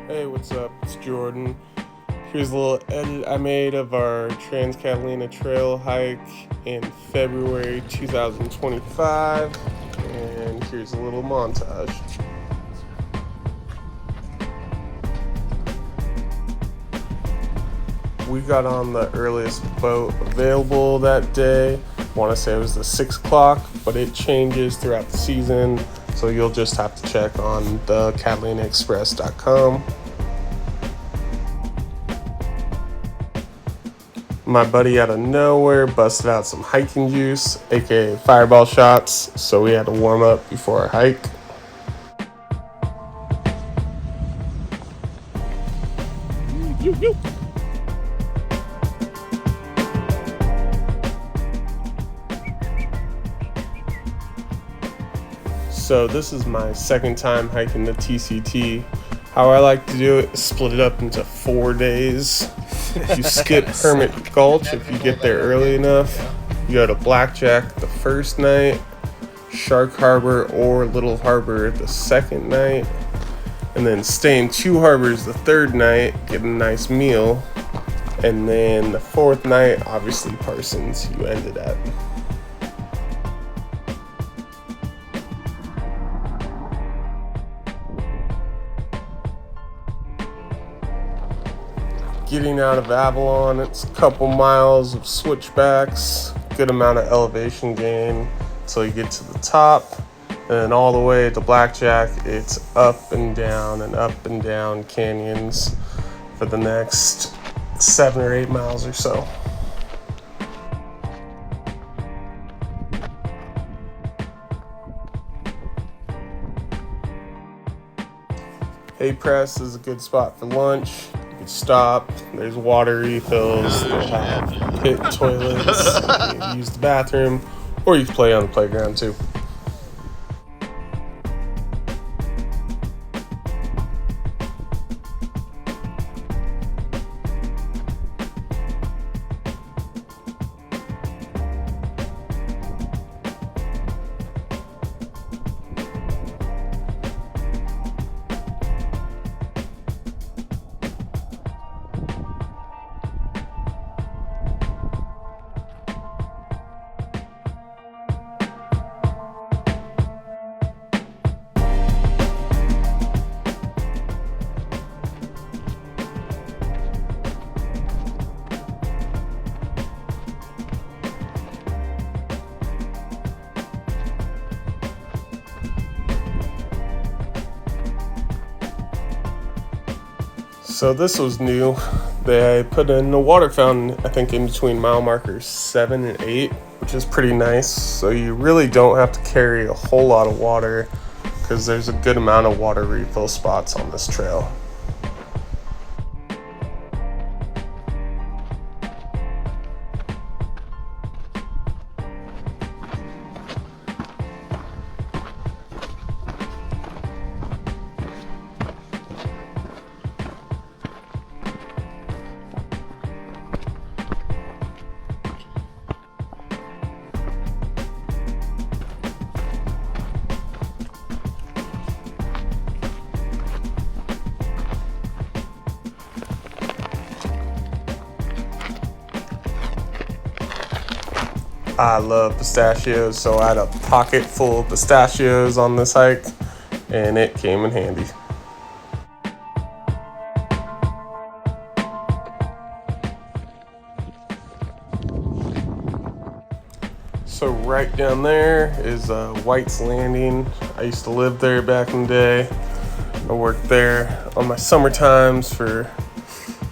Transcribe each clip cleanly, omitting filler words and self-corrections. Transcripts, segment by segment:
Hey, what's up? It's Jordan. Here's a little edit I made of our Catalina trail hike in February 2025. And here's a little montage. We got on the earliest boat available that day. I want to say it was the 6 o'clock, but it changes throughout the season. So you'll just have to check on the CatalinaExpress.com. My buddy out of nowhere busted out some hiking juice, aka fireball shots, so we had to warm up before our hike. So this is my second time hiking the TCT. How I like to do it is split it up into 4 days. You skip Hermit Gulch if you get there early enough. You go to Blackjack the first night, Shark Harbor or Little Harbor the second night, and then stay in Two Harbors the third night, get a nice meal, and then the fourth night, obviously Parsons, you ended at. Getting out of Avalon, it's a couple miles of switchbacks, good amount of elevation gain until you get to the top, and then all the way to Blackjack, it's up and down canyons for the next 7 or 8 miles or so. Hay Press is a good spot for lunch. You can stop, there's water refills, they have pit toilets, you can use the bathroom, or you can play on the playground too. So this was new. They put in a water fountain, I think in between mile markers 7 and 8, which is pretty nice. So you really don't have to carry a whole lot of water because there's a good amount of water refill spots on this trail. I love pistachios, so I had a pocket full of pistachios on this hike, and it came in handy. So right down there is White's Landing. I used to live there back in the day. I worked there on my summer times for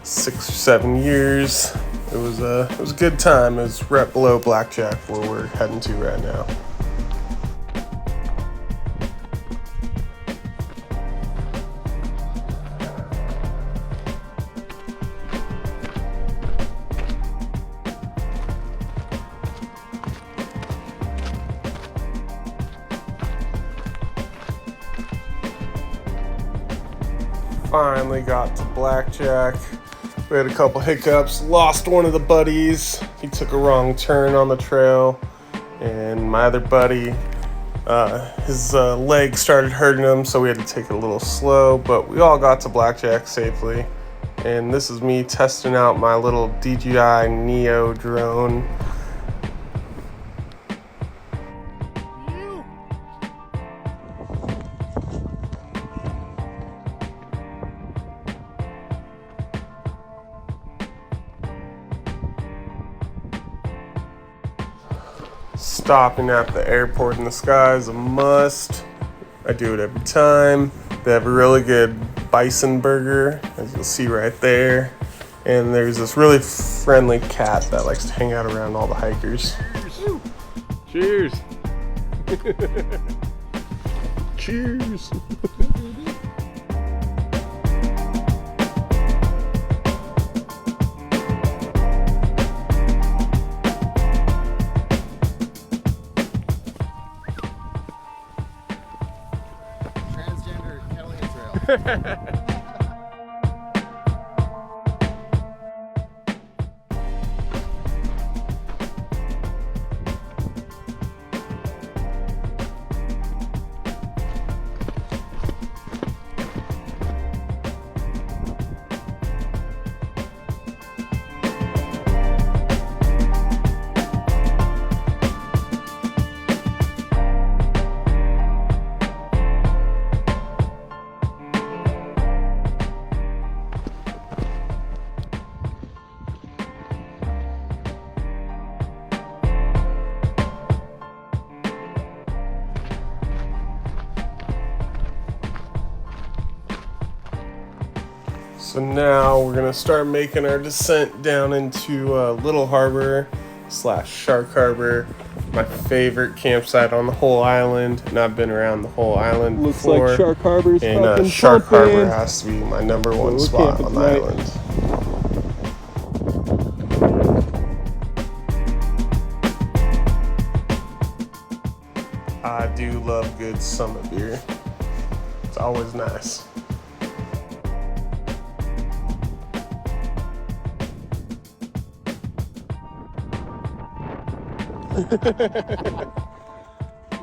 6 or 7 years. It was a good time. It was right below Blackjack where we're heading to right now. Finally got to Blackjack. We had a couple hiccups, lost one of the buddies. He took a wrong turn on the trail, and my other buddy His leg started hurting him, so we had to take it a little slow, but we all got to Blackjack safely. And this is me testing out my little DJI Neo drone. Stopping at the airport in the sky is a must. I do it every time. They have a really good bison burger, as you'll see right there. And there's this really friendly cat that likes to hang out around all the hikers. Cheers. Cheers. Transgender Catalina trail. So now we're gonna start making our descent down into Little Harbor / Shark Harbor, my favorite campsite on the whole island, and I've been around the whole island Looks before. like Shark Harbor's and fucking Shark pumping. Harbor has to be my number one we're spot camping on the tonight. island. I do love good Summit beer. It's always nice.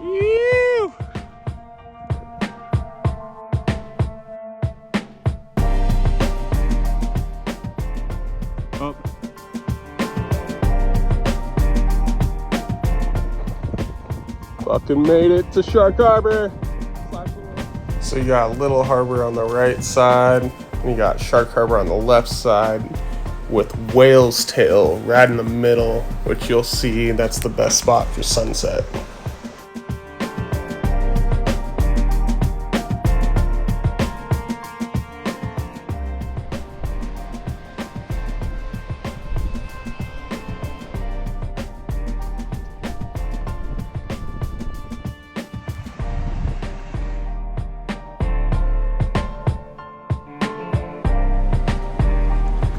Ew. Oh. Fucking made it to Shark Harbor. So you got Little Harbor on the right side, and you got Shark Harbor on the left side, with Whale's Tail right in the middle, which you'll see that's the best spot for sunset.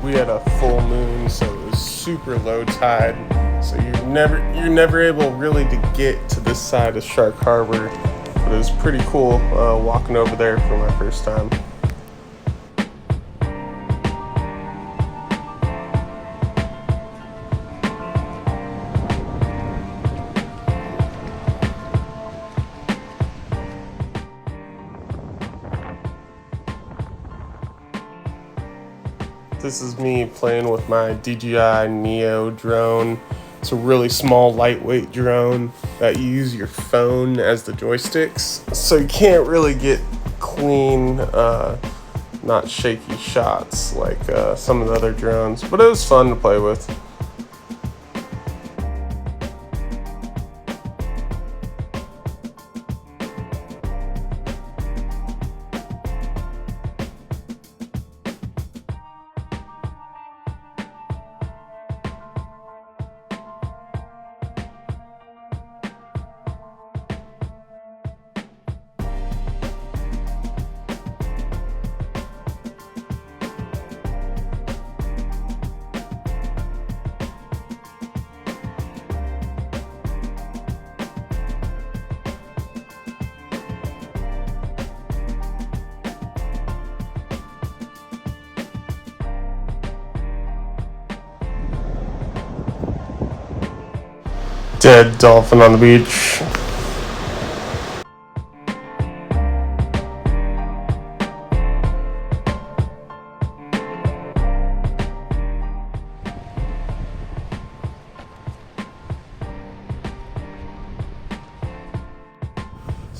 We had a full moon, so it was super low tide. So you're never able really to get to this side of Shark Harbor. But it was pretty cool walking over there for my first time. This is me playing with my DJI Neo drone. It's a really small, lightweight drone that you use your phone as the joysticks. So you can't really get clean, not shaky shots like some of the other drones. But it was fun to play with. Dead dolphin on the beach.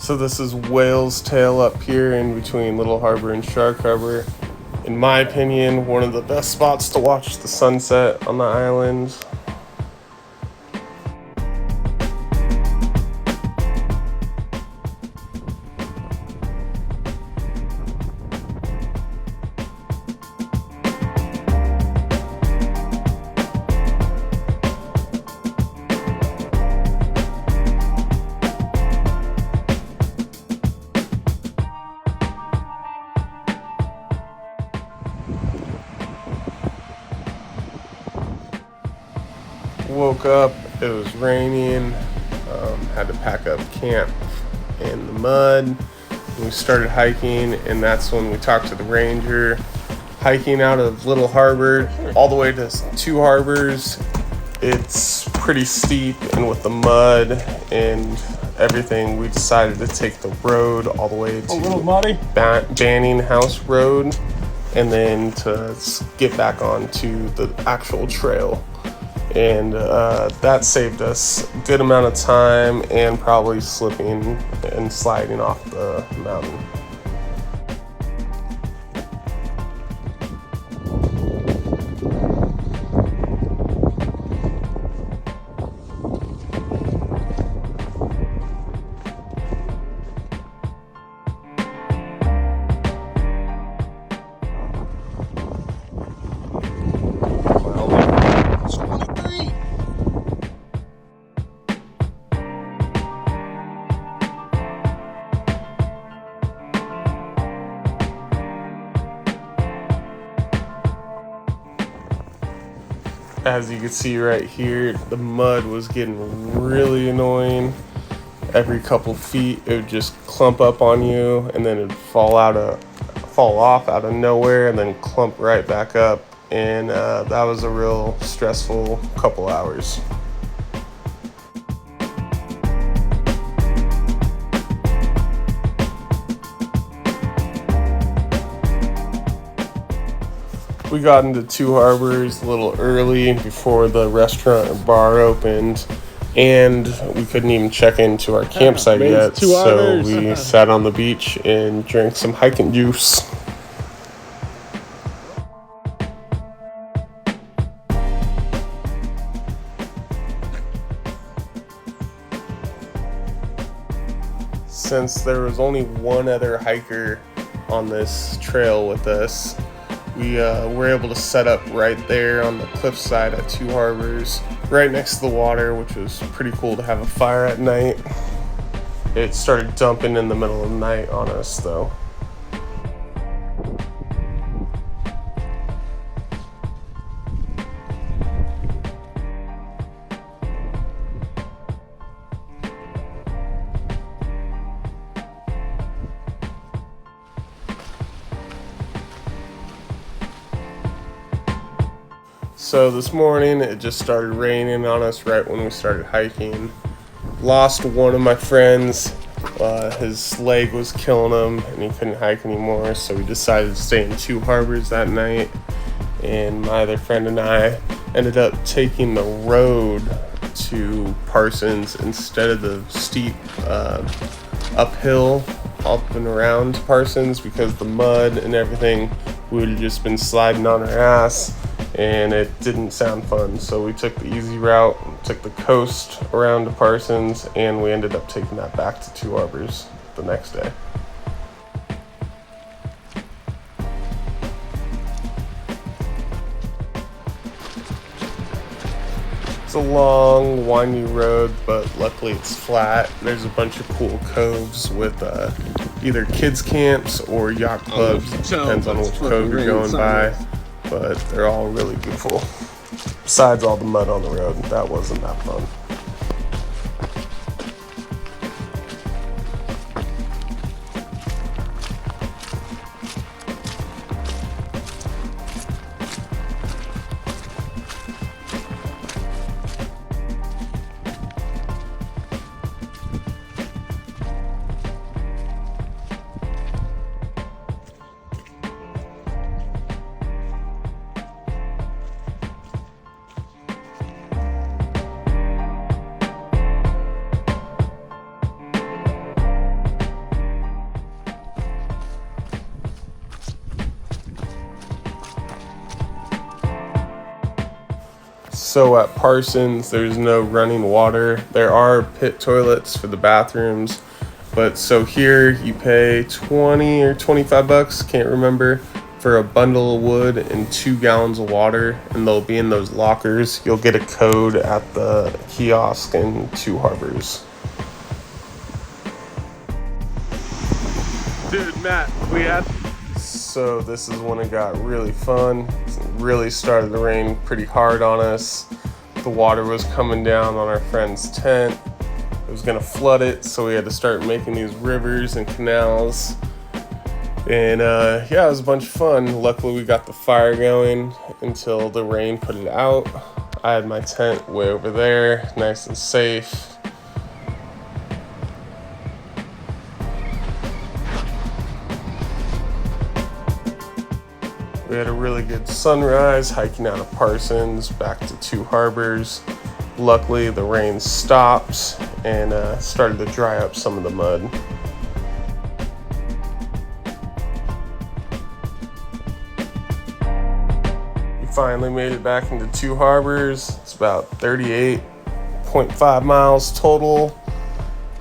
So this is Whale's Tail up here in between Little Harbor and Shark Harbor. In my opinion, one of the best spots to watch the sunset on the island. Woke up, it was raining, had to pack up camp in the mud. We started hiking, and that's when we talked to the ranger. Hiking out of Little Harbor all the way to Two Harbors, it's pretty steep, and with the mud and everything, we decided to take the road all the way to Banning House Road, and then to get back onto the actual trail. And that saved us a good amount of time and probably slipping and sliding off the mountain. As you can see right here, the mud was getting really annoying. Every couple feet, it would just clump up on you, and then it'd fall off out of nowhere, and then clump right back up. And that was a real stressful couple hours. We got into Two Harbors a little early before the restaurant or bar opened, and we couldn't even check into our campsite yet, so we sat on the beach and drank some hiking juice. Since there was only one other hiker on this trail with us, we were able to set up right there on the cliffside at Two Harbors, right next to the water, which was pretty cool to have a fire at night. It started dumping in the middle of the night on us, though. So this morning, it just started raining on us right when we started hiking. Lost one of my friends. His leg was killing him, and he couldn't hike anymore, so we decided to stay in Two Harbors that night. And my other friend and I ended up taking the road to Parsons instead of the steep uphill up and around Parsons, because the mud and everything, we would have just been sliding on our ass, and it didn't sound fun. So we took the easy route, took the coast around to Parsons, and we ended up taking that back to Two Harbors the next day. It's a long, windy road, but luckily it's flat. There's a bunch of cool coves with either kids camps or yacht clubs. Depends on which cove you're going by, but they're all really beautiful. Besides all the mud on the road, that wasn't that fun. So at Parsons, there's no running water. There are pit toilets for the bathrooms, but so here you pay 20 or 25 bucks, can't remember, for a bundle of wood and 2 gallons of water, and they'll be in those lockers. You'll get a code at the kiosk in Two Harbors. Dude, Matt, So this is when it got really fun. It really started to rain pretty hard on us. The water was coming down on our friend's tent. It was gonna flood it, so we had to start making these rivers and canals. And yeah, it was a bunch of fun. Luckily we got the fire going until the rain put it out. I had my tent way over there, nice and safe. We had a really good sunrise, hiking out of Parsons back to Two Harbors. Luckily, the rain stopped and started to dry up some of the mud. We finally made it back into Two Harbors. It's about 38.5 miles total.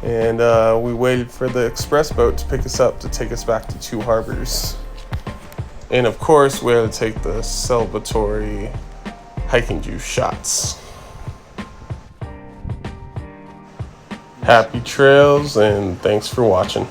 And we waited for the express boat to pick us up to take us back to Two Harbors. And of course, we had to take the celebratory hiking juice shots. Happy trails, and thanks for watching.